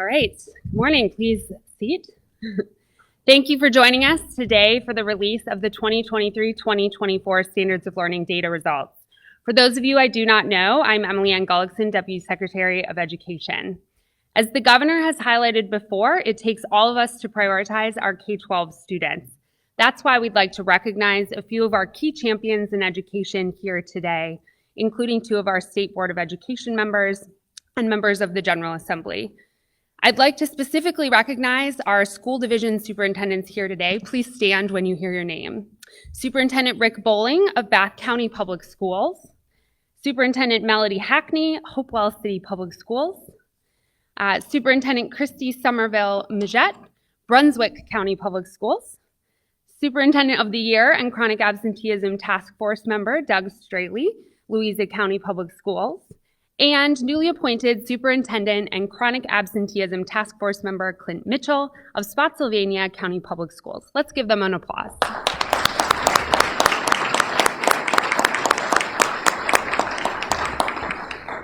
All right, good morning, please seat. Thank you for joining us today for the release of the 2023-2024 Standards of Learning data results. For those of you I do not know, I'm Emily Ann Gullickson, Deputy Secretary of Education. As the governor has highlighted before, it takes all of us to prioritize our K-12 students. That's why we'd like to recognize a few of our key champions in education here today, including two of our State Board of Education members and members of the General Assembly. I'd like to specifically recognize our school division superintendents here today. Please stand when you hear your name. Superintendent Rick Bowling of Bath County Public Schools, Superintendent Melody Hackney, Hopewell City Public Schools, Superintendent Christy Somerville Majette, Brunswick County Public Schools, Superintendent of the Year and Chronic Absenteeism Task Force member Doug Straley, Louisa County Public Schools, and newly appointed Superintendent and Chronic Absenteeism Task Force member Clint Mitchell of Spotsylvania County Public Schools. Let's give them an applause.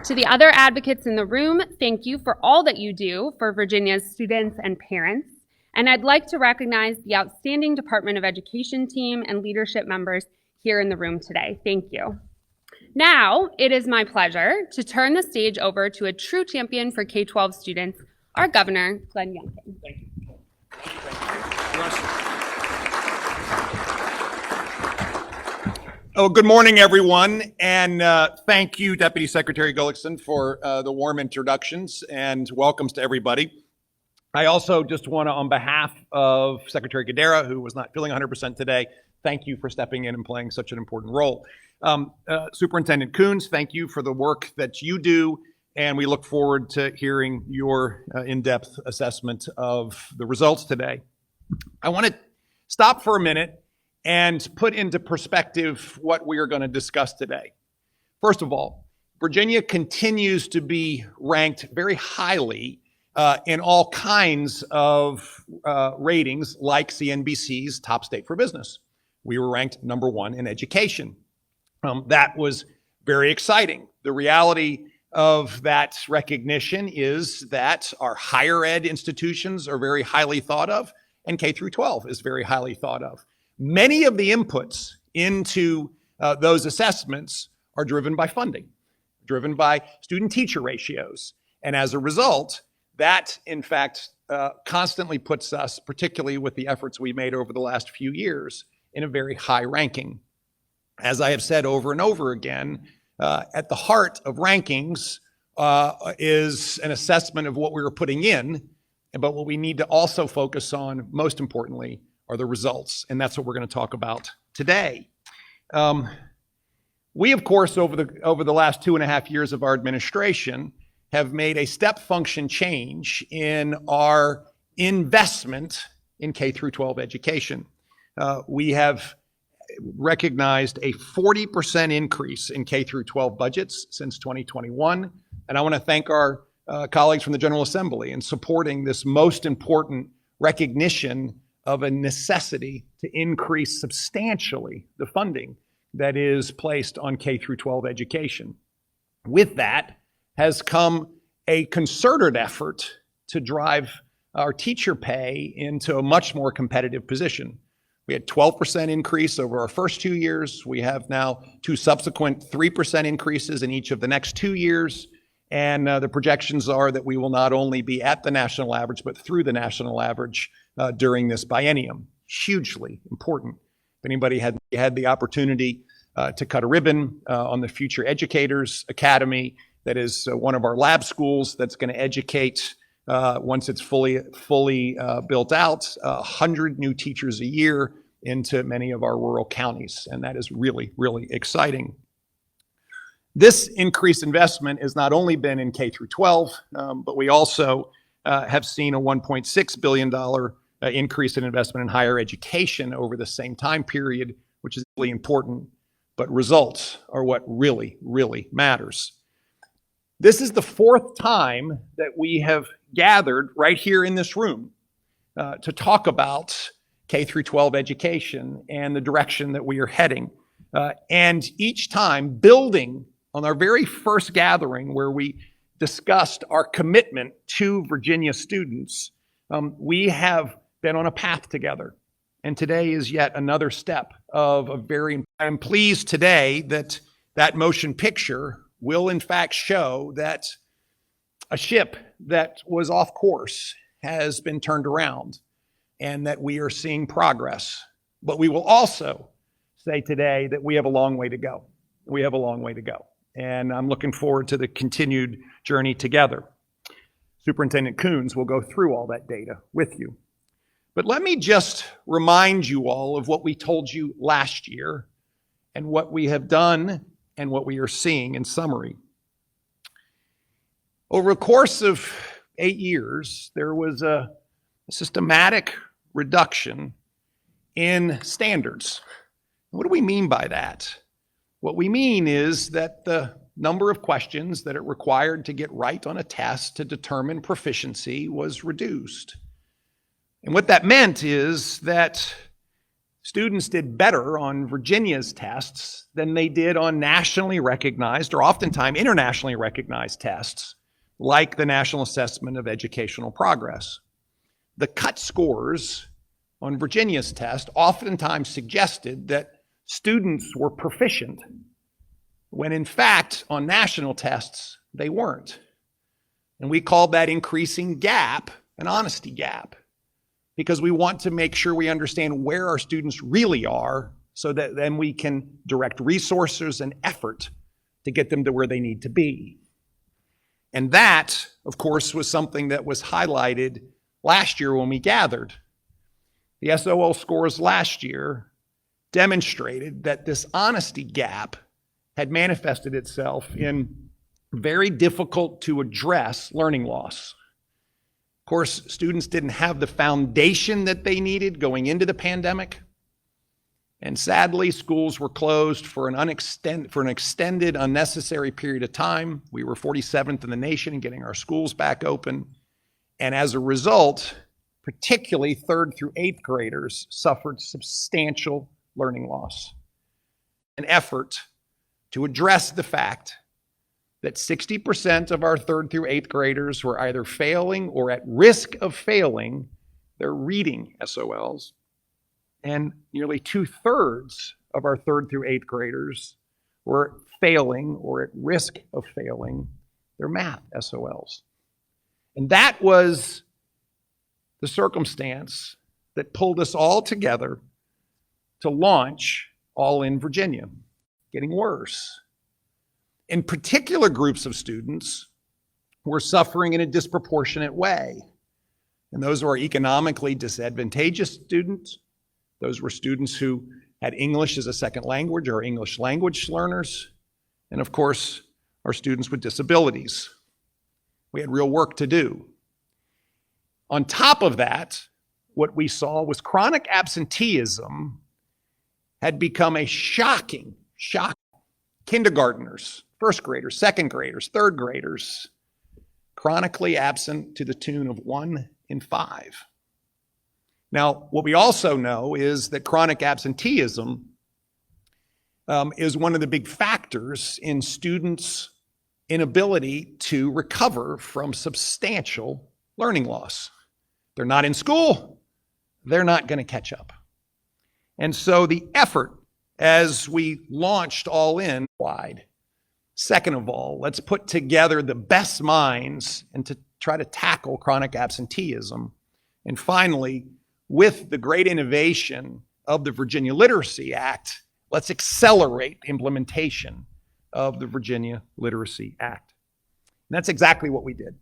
To the other advocates in the room, thank you for all that you do for Virginia's students and parents. And I'd like to recognize the outstanding Department of Education team and leadership members here in the room today. Thank you. Now, it is my pleasure to turn the stage over to a true champion for K-12 students, our Governor, Glenn Youngkin. Thank you. Oh, good morning, everyone, and thank you, Deputy Secretary Gullickson, for the warm introductions and welcomes to everybody. I also just want to, on behalf of Secretary Gadara, who was not feeling 100% today, thank you for stepping in and playing such an important role. Superintendent Coons, thank you for the work that you do, and we look forward to hearing your in-depth assessment of the results today. I want to stop for a minute and put into perspective what we are going to discuss today. First of all, Virginia continues to be ranked very highly in all kinds of ratings, like CNBC's Top State for Business. We were ranked #1 in education. That was very exciting. The reality of that recognition is that our higher ed institutions are very highly thought of, and K through 12 is very highly thought of. Many of the inputs into those assessments are driven by funding, driven by student-teacher ratios. And as a result, that, in fact, constantly puts us, particularly with the efforts we made over the last few years, in a very high ranking. As I have said over and over again, at the heart of rankings is an assessment of what we were putting in, but what we need to also focus on, most importantly, are the results, and that's what we're going to talk about today. We, of course, over the last 2.5 years of our administration, have made a step function change in our investment in K through 12 education. We have recognized a 40% increase in K through 12 budgets since 2021. And I want to thank our colleagues from the General Assembly in supporting this most important recognition of a necessity to increase substantially the funding that is placed on K through 12 education. With that has come a concerted effort to drive our teacher pay into a much more competitive position. We had 12% increase over our first 2 years. We have now 2 subsequent 3% increases in each of the next 2 years. And the projections are that we will not only be at the national average, but through the national average during this biennium. Hugely important. If anybody had the opportunity to cut a ribbon on the Future Educators Academy, that is one of our lab schools that's going to educate, once it's fully built out, 100 new teachers a year into many of our rural counties. And that is really, really exciting. This increased investment has not only been in K through 12, but we also have seen a $1.6 billion increase in investment in higher education over the same time period, which is really important, but results are what really, really matters. This is the 4th time that we have gathered right here in this room to talk about K through 12 education and the direction that we are heading. And each time building on our very first gathering where we discussed our commitment to Virginia students, we have been on a path together. And today is yet another step of a very, I'm pleased today that that motion picture will in fact show that a ship that was off course has been turned around and that we are seeing progress. But we will also say today that we have a long way to go. We have a long way to go. And I'm looking forward to the continued journey together. Superintendent Coons will go through all that data with you. But let me just remind you all of what we told you last year and what we have done and what we are seeing in summary. Over the course of 8 years, there was a systematic reduction in standards. What do we mean by that? What we mean is that the number of questions that it required to get right on a test to determine proficiency was reduced. And what that meant is that students did better on Virginia's tests than they did on nationally recognized or oftentimes internationally recognized tests, like the National Assessment of Educational Progress. The cut scores on Virginia's test oftentimes suggested that students were proficient, when in fact, on national tests, they weren't. And we called that increasing gap an honesty gap, because we want to make sure we understand where our students really are so that then we can direct resources and effort to get them to where they need to be. And that, of course, was something that was highlighted last year when we gathered. The SOL scores last year demonstrated that this honesty gap had manifested itself in very difficult to address learning loss. Of course, students didn't have the foundation that they needed going into the pandemic. And sadly, schools were closed for an extended, unnecessary period of time. We were 47th in the nation in getting our schools back open. And as a result, particularly 3rd through 8th graders suffered substantial learning loss. An effort to address the fact that 60% of our 3rd through 8th graders were either failing or at risk of failing their reading SOLs. And nearly 2/3 of our 3rd through 8th graders were failing or at risk of failing their math SOLs. And that was the circumstance that pulled us all together to launch All in Virginia, getting worse. In particular groups of students were suffering in a disproportionate way. And those were economically disadvantageous students. Those were students who had English as a second language or English language learners. And of course, our students with disabilities. We had real work to do. On top of that, what we saw was chronic absenteeism had become a shocking kindergartners, 1st graders, 2nd graders, 3rd graders, chronically absent to the tune of 1 in 5. Now, what we also know is that chronic absenteeism is one of the big factors in students' inability to recover from substantial learning loss. They're not in school, they're not going to catch up. And so the effort as we launched All In wide. Second of all, let's put together the best minds and to try to tackle chronic absenteeism. And finally, with the great innovation of the Virginia Literacy Act, let's accelerate implementation of the Virginia Literacy Act. And that's exactly what we did.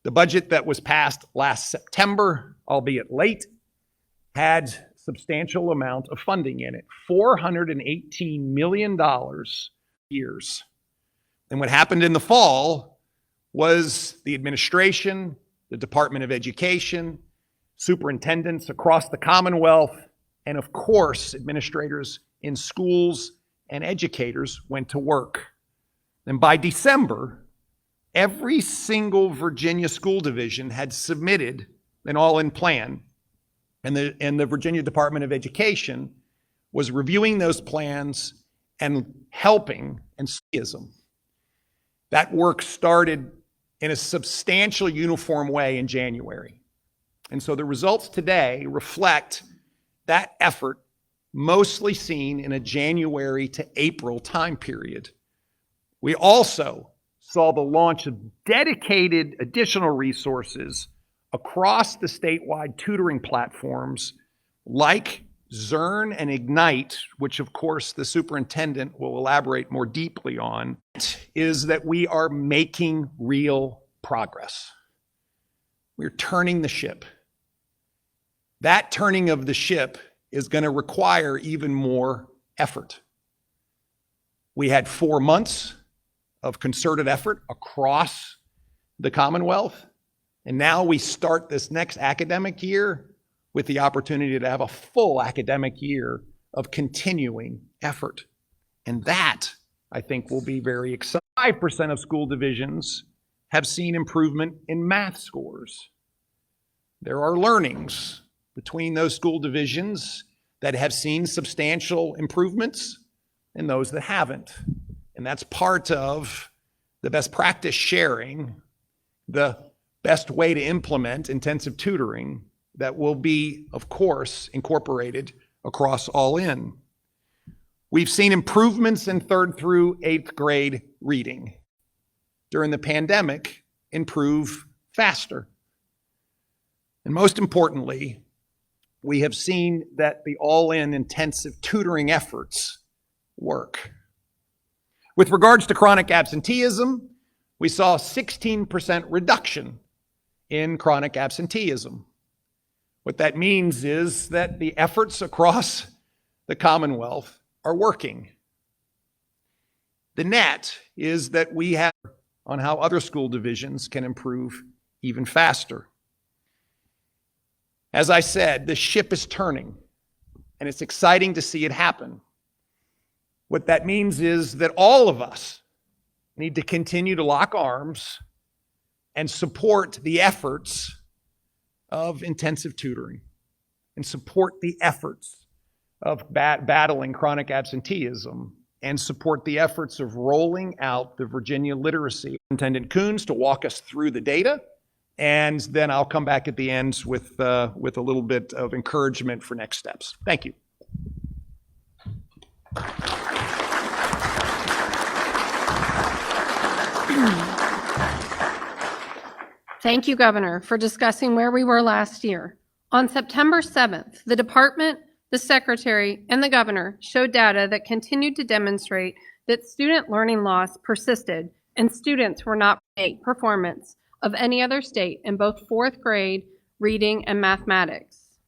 The budget that was passed last September, albeit late, had substantial amount of funding in it, $418 million years. And what happened in the fall was the administration, the Department of Education, superintendents across the Commonwealth, and of course, administrators in schools and educators went to work. And by December, every single Virginia school division had submitted an all-in plan. And the Virginia Department of Education was reviewing those plans and helping and them. That work started in a substantial uniform way in January. And so the results today reflect that effort mostly seen in a January to April time period. We also saw the launch of dedicated additional resources across the statewide tutoring platforms like Zern and Ignite, which of course the superintendent will elaborate more deeply on, is that we are making real progress. We're turning the ship. That turning of the ship is going to require even more effort. We had 4 months of concerted effort across the Commonwealth, and now we start this next academic year with the opportunity to have a full academic year of continuing effort. And that, I think, will be very exciting. 5% of school divisions have seen improvement in math scores. There are learnings between those school divisions that have seen substantial improvements and those that haven't. And that's part of the best practice sharing, the best way to implement intensive tutoring that will be, of course, incorporated across all in. We've seen improvements in 3rd through 8th grade reading. During the pandemic, improve faster. And most importantly, we have seen that the all-in intensive tutoring efforts work. With regards to chronic absenteeism, we saw a 16% reduction in chronic absenteeism. What that means is that the efforts across the Commonwealth are working. The net is that we have on how other school divisions can improve even faster. As I said, the ship is turning, and it's exciting to see it happen. What that means is that all of us need to continue to lock arms and support the efforts of intensive tutoring and support the efforts of battling chronic absenteeism and support the efforts of rolling out the Virginia literacy. Superintendent Coons to walk us through the data, and then I'll come back at the end with a little bit of encouragement for next steps. Thank you. Thank you, Governor, for discussing where we were last year. On September 7th, the department, the secretary, and the governor showed data that continued to demonstrate that student learning loss persisted and students were not at performance of any other state in both 4th grade reading and mathematics.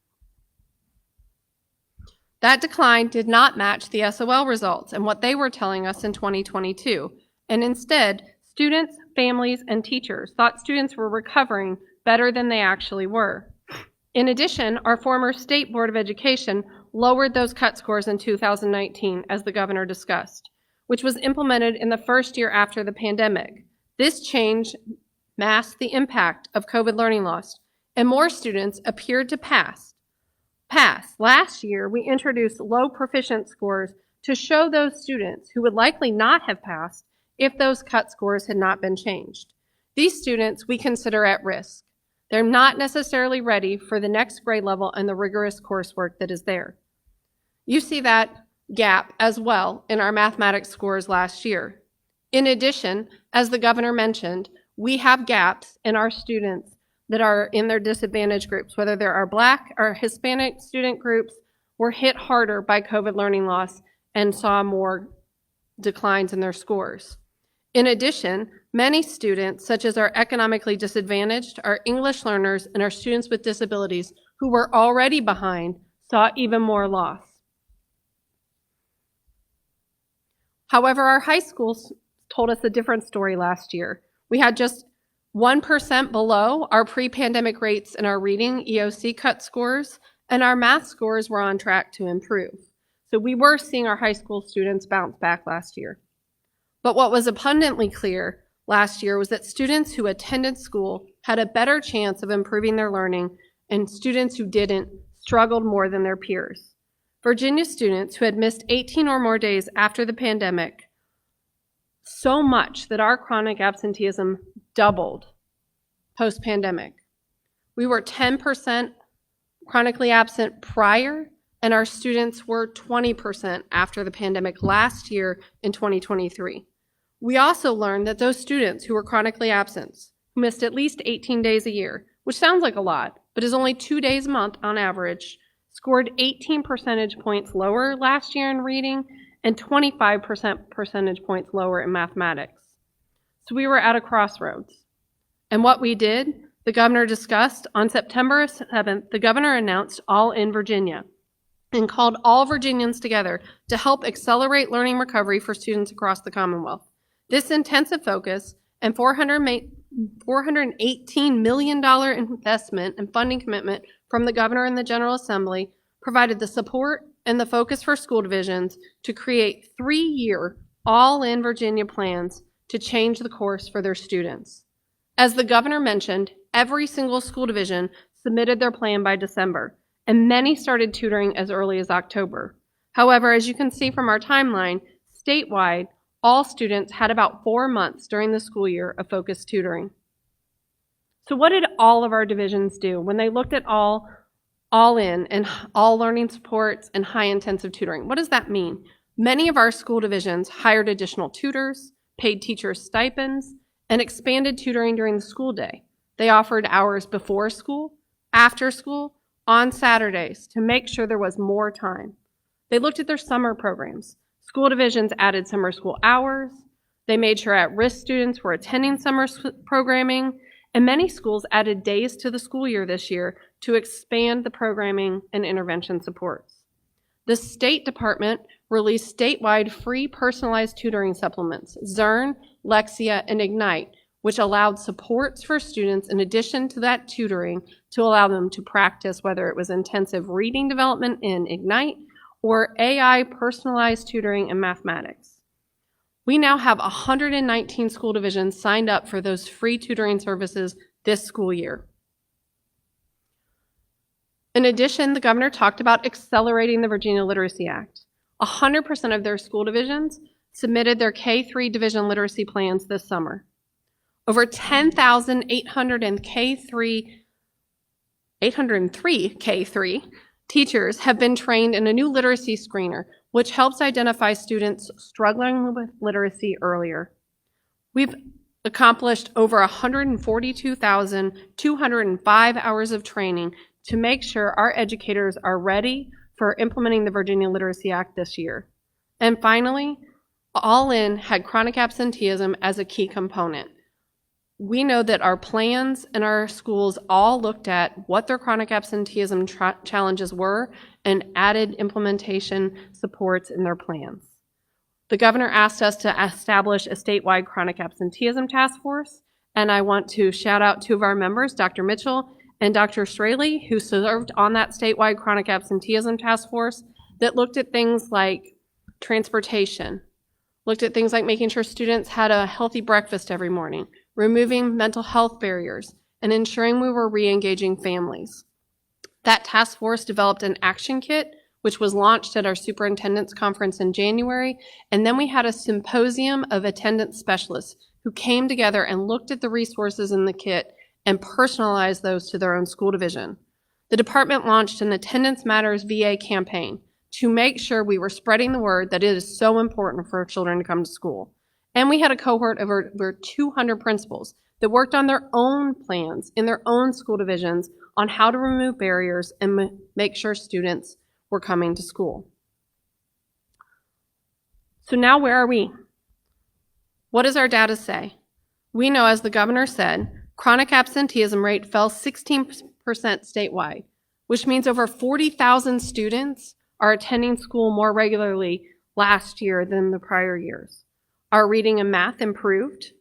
That decline did not match the SOL results and what they were telling us in 2022, and instead, students, families, and teachers thought students were recovering better than they actually were. In addition, our former State Board of Education lowered those cut scores in 2019, as the governor discussed, which was implemented in the first year after the pandemic. This change masked the impact of COVID learning loss, and more students appeared to pass. Last year, we introduced low proficient scores to show those students who would likely not have passed if those cut scores had not been changed. These students we consider at risk. They're not necessarily ready for the next grade level and the rigorous coursework that is there. You see that gap as well in our mathematics scores last year. In addition, as the governor mentioned, we have gaps in our students that are in their disadvantaged groups, whether they're our Black or Hispanic student groups were hit harder by COVID learning loss and saw more declines in their scores. In addition, many students, such as our economically disadvantaged, our English learners, and our students with disabilities who were already behind, saw even more loss. However, our high schools told us a different story last year. We had just 1% below our pre-pandemic rates in our reading EOC cut scores, and our math scores were on track to improve. So we were seeing our high school students bounce back last year. But what was abundantly clear last year was that students who attended school had a better chance of improving their learning, and students who didn't struggled more than their peers. Virginia students who had missed 18 or more days after the pandemic, so much that our chronic absenteeism doubled post-pandemic. We were 10% chronically absent prior, and our students were 20% after the pandemic last year in 2023. We also learned that those students who were chronically absent, who missed at least 18 days a year, which sounds like a lot, but is only 2 days a month on average, scored 18 percentage points lower last year in reading and 25 percentage points lower in mathematics. So we were at a crossroads. And what we did, the governor discussed on September 7th, the governor announced All in Virginia and called all Virginians together to help accelerate learning recovery for students across the Commonwealth. This intensive focus and $418 million investment and funding commitment from the governor and the General Assembly provided the support and the focus for school divisions to create 3-year all-in Virginia plans to change the course for their students. As the governor mentioned, every single school division submitted their plan by December, and many started tutoring as early as October. However, as you can see from our timeline, statewide, all students had about 4 months during the school year of focused tutoring. So what did all of our divisions do when they looked at all in and all learning supports and high intensive tutoring? What does that mean? Many of our school divisions hired additional tutors, paid teachers stipends, and expanded tutoring during the school day. They offered hours before school, after school, on Saturdays to make sure there was more time. They looked at their summer programs. School divisions added summer school hours. They made sure at-risk students were attending summer programming, and many schools added days to the school year this year to expand the programming and intervention supports. The State Department released statewide free personalized tutoring supplements, Zern, Lexia, and Ignite, which allowed supports for students in addition to that tutoring to allow them to practice whether it was intensive reading development in Ignite or AI personalized tutoring in mathematics. We now have 119 school divisions signed up for those free tutoring services this school year. In addition, the governor talked about accelerating the Virginia Literacy Act. 100% of their school divisions submitted their K-3 division literacy plans this summer. Over 10,803 K-3 teachers have been trained in a new literacy screener, which helps identify students struggling with literacy earlier. We've accomplished over 142,205 hours of training to make sure our educators are ready for implementing the Virginia Literacy Act this year. And finally, All In had chronic absenteeism as a key component. We know that our plans and our schools all looked at what their chronic absenteeism challenges were and added implementation supports in their plans. The governor asked us to establish a statewide chronic absenteeism task force, and I want to shout out 2 of our members, Dr. Mitchell and Dr. Straley, who served on that statewide chronic absenteeism task force that looked at things like transportation, looked at things like making sure students had a healthy breakfast every morning, removing mental health barriers, and ensuring we were re-engaging families. That task force developed an action kit, which was launched at our superintendent's conference in January, and then we had a symposium of attendance specialists who came together and looked at the resources in the kit and personalized those to their own school division. The department launched an Attendance Matters VA campaign to make sure we were spreading the word that it is so important for children to come to school. And we had a cohort of over 200 principals that worked on their own plans in their own school divisions on how to remove barriers and make sure students were coming to school. So now where are we? What does our data say? We know, as the governor said, chronic absenteeism rate fell 16% statewide, which means over 40,000 students are attending school more regularly last year than the prior years. Our reading and math improved,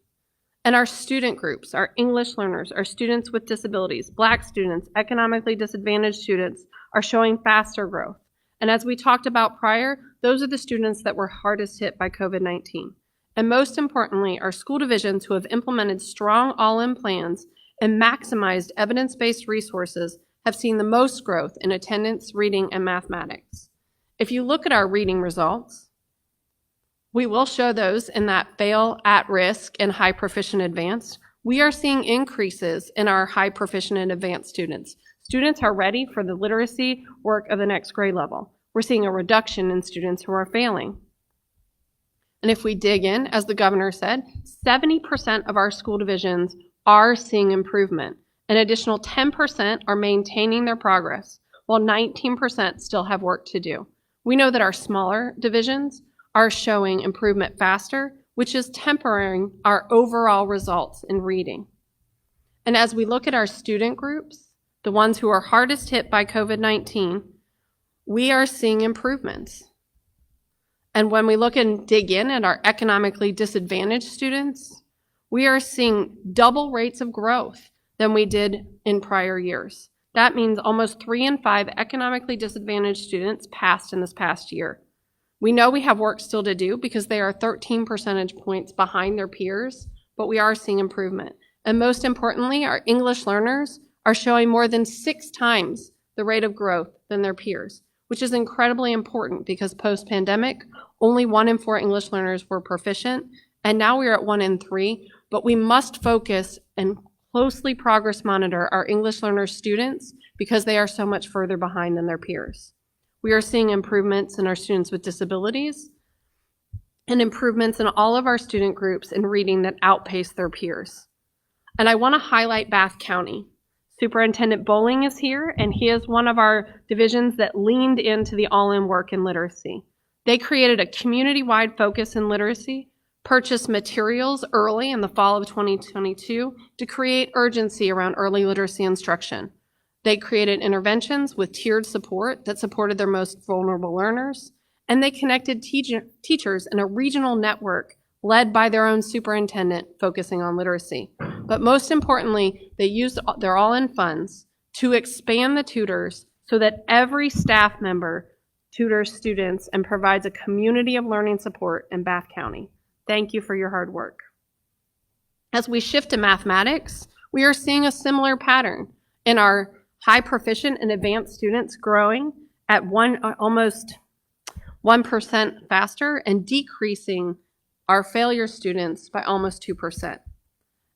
and our student groups, our English learners, our students with disabilities, Black students, economically disadvantaged students, are showing faster growth. And as we talked about prior, those are the students that were hardest hit by COVID-19. And most importantly, our school divisions who have implemented strong all-in plans and maximized evidence-based resources have seen the most growth in attendance, reading, and mathematics. If you look at our reading results, we will show those in that fail, at risk, and high proficient advanced. We are seeing increases in our high proficient and advanced students. Students are ready for the literacy work of the next grade level. We're seeing a reduction in students who are failing. And if we dig in, as the governor said, 70% of our school divisions are seeing improvement. An additional 10% are maintaining their progress, while 19% still have work to do. We know that our smaller divisions are showing improvement faster, which is tempering our overall results in reading. And as we look at our student groups, the ones who are hardest hit by COVID-19, we are seeing improvements. And when we look and dig in at our economically disadvantaged students, we are seeing double rates of growth than we did in prior years. That means almost 3 in 5 economically disadvantaged students passed in this past year. We know we have work still to do because they are 13 percentage points behind their peers, but we are seeing improvement. And most importantly, our English learners are showing more than 6 times the rate of growth than their peers, which is incredibly important because post-pandemic, only 1 in 4 English learners were proficient, and now we are at 1 in 3, but we must focus and closely progress monitor our English learner students because they are so much further behind than their peers. We are seeing improvements in our students with disabilities and improvements in all of our student groups in reading that outpace their peers. And I want to highlight Bath County. Superintendent Bowling is here, and he is one of our divisions that leaned into the all-in work in literacy. They created a community-wide focus in literacy, purchased materials early in the fall of 2022 to create urgency around early literacy instruction. They created interventions with tiered support that supported their most vulnerable learners, and they connected teachers in a regional network led by their own superintendent focusing on literacy. But most importantly, they used their all-in funds to expand the tutors so that every staff member tutors students and provides a community of learning support in Bath County. Thank you for your hard work. As we shift to mathematics, we are seeing a similar pattern in our high proficient and advanced students growing at almost 1% faster and decreasing our failure students by almost 2%.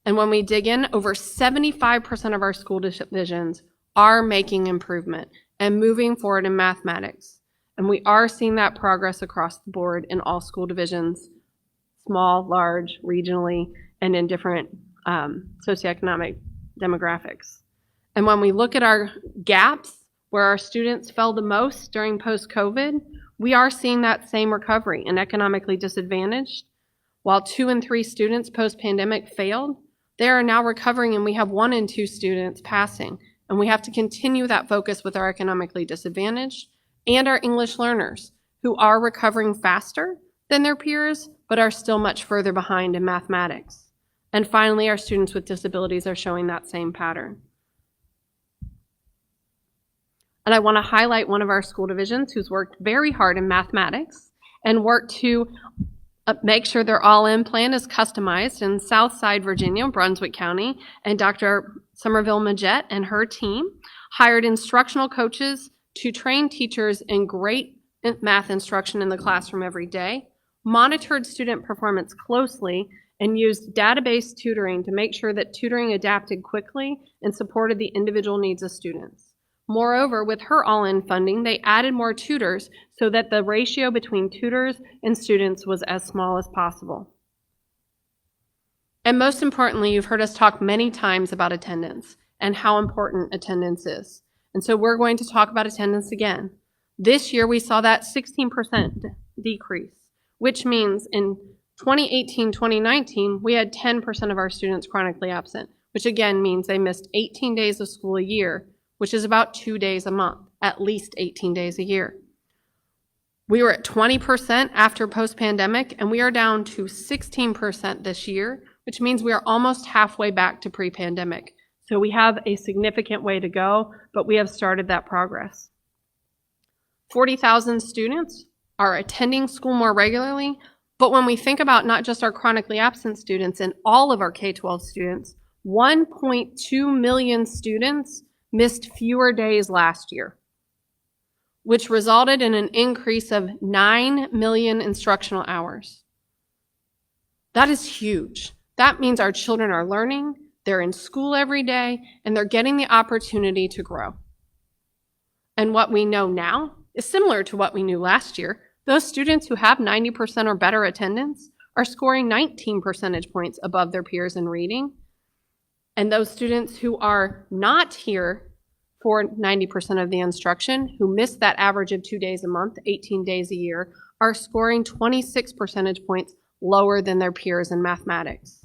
And when we dig in, over 75% of our school divisions are making improvement and moving forward in mathematics. And we are seeing that progress across the board in all school divisions, small, large, regionally, and in different socioeconomic demographics. And when we look at our gaps where our students fell the most during post-COVID, we are seeing that same recovery in economically disadvantaged. While 2 in 3 students post-pandemic failed, they are now recovering and we have 1 in 2 students passing. And we have to continue that focus with our economically disadvantaged and our English learners who are recovering faster than their peers, but are still much further behind in mathematics. And finally, our students with disabilities are showing that same pattern. And I want to highlight one of our school divisions who's worked very hard in mathematics and worked to make sure their all-in plan is customized in Southside Virginia, Brunswick County, and Dr. Somerville Majette and her team hired instructional coaches to train teachers in great math instruction in the classroom every day, monitored student performance closely, and used database tutoring to make sure that tutoring adapted quickly and supported the individual needs of students. Moreover, with her all-in funding, they added more tutors so that the ratio between tutors and students was as small as possible. And most importantly, you've heard us talk many times about attendance and how important attendance is. And so we're going to talk about attendance again. This year, we saw that 16% decrease, which means in 2018-2019, we had 10% of our students chronically absent, which again means they missed 18 days of school a year, which is about 2 days a month, at least 18 days a year. We were at 20% after post-pandemic, and we are down to 16% this year, which means we are almost halfway back to pre-pandemic. So we have a significant way to go, but we have started that progress. 40,000 students are attending school more regularly, but when we think about not just our chronically absent students and all of our K-12 students, 1.2 million students missed fewer days last year, which resulted in an increase of 9 million instructional hours. That is huge. That means our children are learning, they're in school every day, and they're getting the opportunity to grow. And what we know now is similar to what we knew last year. Those students who have 90% or better attendance are scoring 19 percentage points above their peers in reading. And those students who are not here for 90% of the instruction, who miss that average of 2 days a month, 18 days a year, are scoring 26 percentage points lower than their peers in mathematics.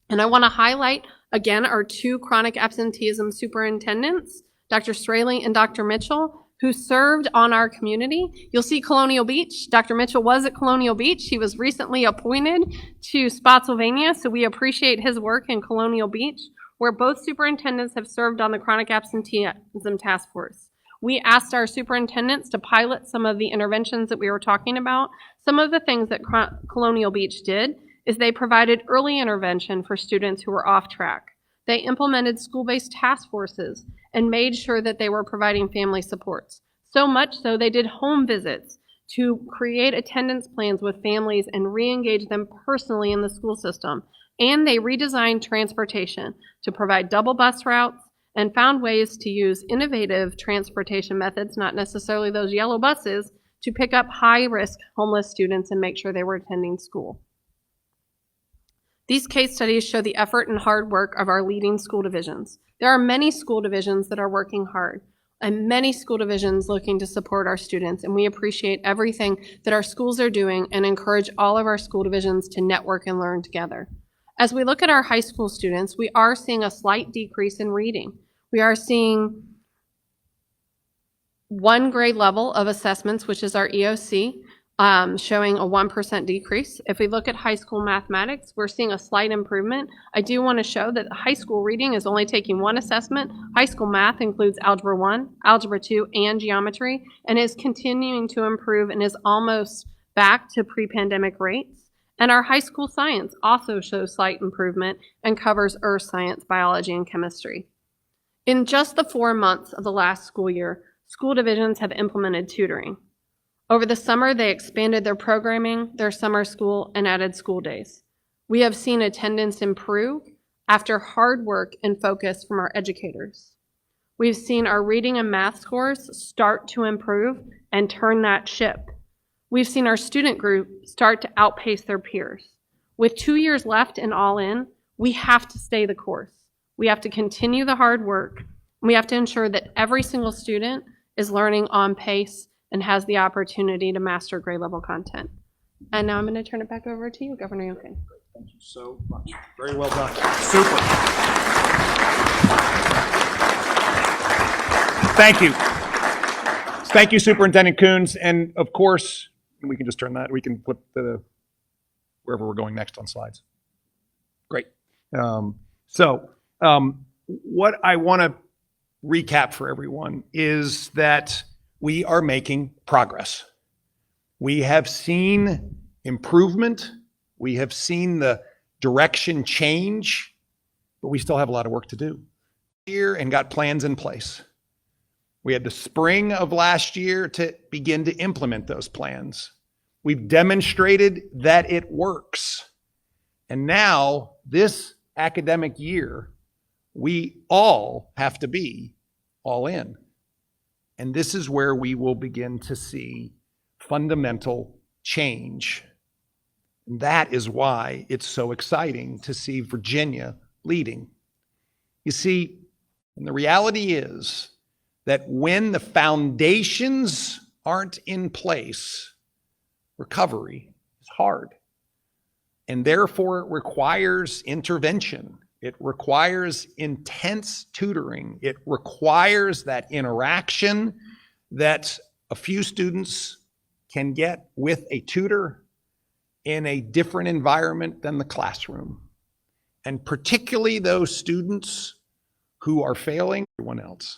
And I want to highlight, again, our two chronic absenteeism superintendents, Dr. Straley and Dr. Mitchell, who served on our community. You'll see Colonial Beach. Dr. Mitchell was at Colonial Beach. He was recently appointed to Spotsylvania, so we appreciate his work in Colonial Beach, where both superintendents have served on the chronic absenteeism task force. We asked our superintendents to pilot some of the interventions that we were talking about. Some of the things that Colonial Beach did is they provided early intervention for students who were off track. They implemented school-based task forces and made sure that they were providing family supports. So much so they did home visits to create attendance plans with families and re-engage them personally in the school system. And they redesigned transportation to provide double bus routes and found ways to use innovative transportation methods, not necessarily those yellow buses, to pick up high-risk homeless students and make sure they were attending school. These case studies show the effort and hard work of our leading school divisions. There are many school divisions that are working hard and many school divisions looking to support our students, and we appreciate everything that our schools are doing and encourage all of our school divisions to network and learn together. As we look at our high school students, we are seeing a slight decrease in reading. We are seeing one grade level of assessments, which is our EOC, showing a 1% decrease. If we look at high school mathematics, we're seeing a slight improvement. I do want to show that high school reading is only taking one assessment. High school math includes Algebra 1, Algebra 2, and Geometry, and is continuing to improve and is almost back to pre-pandemic rates. And our high school science also shows slight improvement and covers earth science, biology, and chemistry. In just the 4 months of the last school year, school divisions have implemented tutoring. Over the summer, they expanded their programming, their summer school, and added school days. We have seen attendance improve after hard work and focus from our educators. We've seen our reading and math scores start to improve and turn that ship. We've seen our student group start to outpace their peers. With 2 years left and all in, we have to stay the course. We have to continue the hard work. We have to ensure that every single student is learning on pace and has the opportunity to master grade level content. And now I'm going to turn it back over to you, Governor Youngkin. Thank you so much. Very well done. Super. Thank you. Thank you, Superintendent Coons. And of course, we can just turn that, we can flip the, wherever we're going next on slides. Great. What I want to recap for everyone is that we are making progress. We have seen improvement. We have seen the direction change, but we still have a lot of work to do here and got plans in place. We had the spring of last year to begin to implement those plans. We've demonstrated that it works. And now, this academic year, we all have to be all in. And this is where we will begin to see fundamental change. And that is why it's so exciting to see Virginia leading. You see, and the reality is that when the foundations aren't in place, recovery is hard. And therefore, it requires intervention. It requires intense tutoring. It requires that interaction that a few students can get with a tutor in a different environment than the classroom. And particularly those students who are failing everyone else.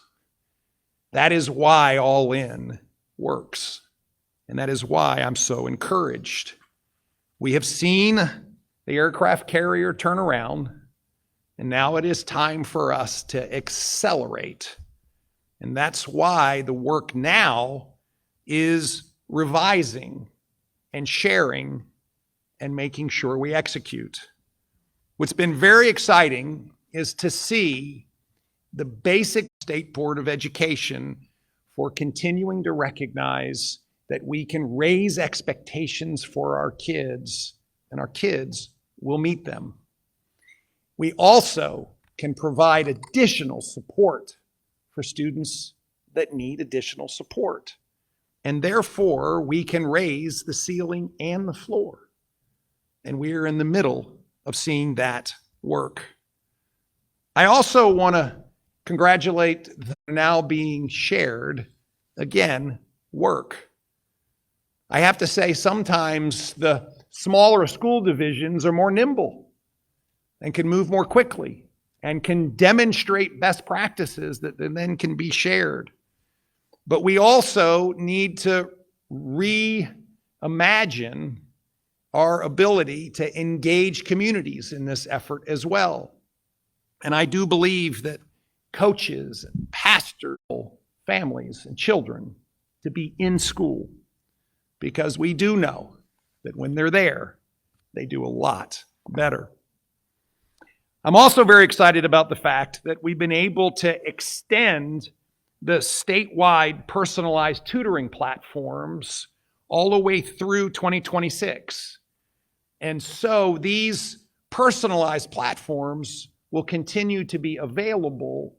That is why All In works. And that is why I'm so encouraged. We have seen the aircraft carrier turn around, and now it is time for us to accelerate. And that's why the work now is revising and sharing and making sure we execute. What's been very exciting is to see the basic State Board of Education for continuing to recognize that we can raise expectations for our kids, and our kids will meet them. We also can provide additional support for students that need additional support. And therefore, we can raise the ceiling and the floor. And we are in the middle of seeing that work. I also want to congratulate the now being shared, again, work. I have to say, sometimes the smaller school divisions are more nimble and can move more quickly and can demonstrate best practices that then can be shared. But we also need to reimagine our ability to engage communities in this effort as well. And I do believe that coaches, and pastors, families, and children to be in school, because we do know that when they're there, they do a lot better. I'm also very excited about the fact that we've been able to extend the statewide personalized tutoring platforms all the way through 2026. And so these personalized platforms will continue to be available.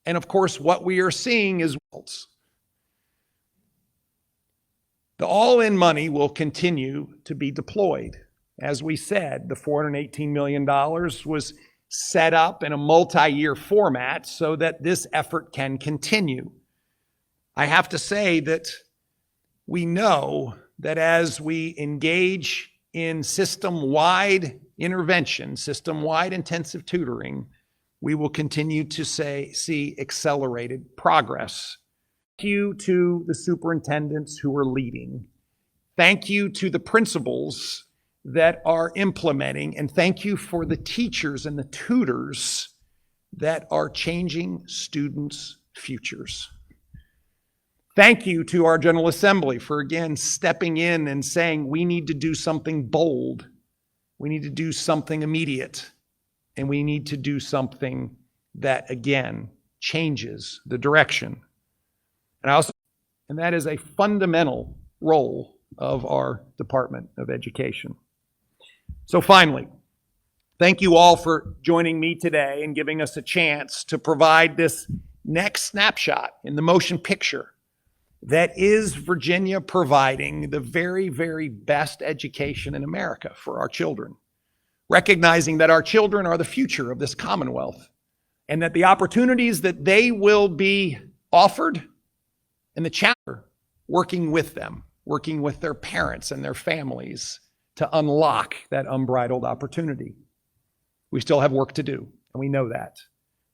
And of course, what we are seeing is results. The all-in money will continue to be deployed. As we said, the $418 million was set up in a multi-year format so that this effort can continue. I have to say that we know that as we engage in system-wide intervention, system-wide intensive tutoring, we will continue to see accelerated progress. Thank you to the superintendents who are leading. Thank you to the principals that are implementing, and thank you for the teachers and the tutors that are changing students' futures. Thank you to our General Assembly for, again, stepping in and saying we need to do something bold, we need to do something immediate, and we need to do something that, again, changes the direction. And that is a fundamental role of our Department of Education. So finally, thank you all for joining me today and giving us a chance to provide this next snapshot in the motion picture that is Virginia providing the very, very best education in America for our children, recognizing that our children are the future of this Commonwealth and that the opportunities that they will be offered and the chapter working with them, working with their parents and their families to unlock that unbridled opportunity. We still have work to do, and we know that.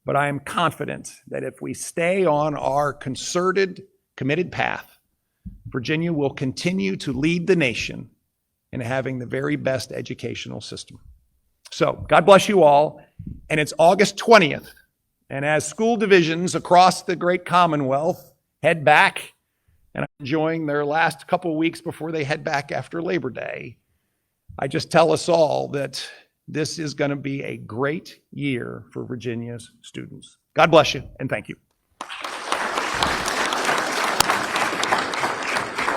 But I am confident that if we stay on our concerted, committed path, Virginia will continue to lead the nation in having the very best educational system. So, God bless you all. And it's August 20th. And as school divisions across the great Commonwealth head back and are enjoying their last couple of weeks before they head back after Labor Day, I just tell us all that this is going to be a great year for Virginia's students. God bless you, and thank you.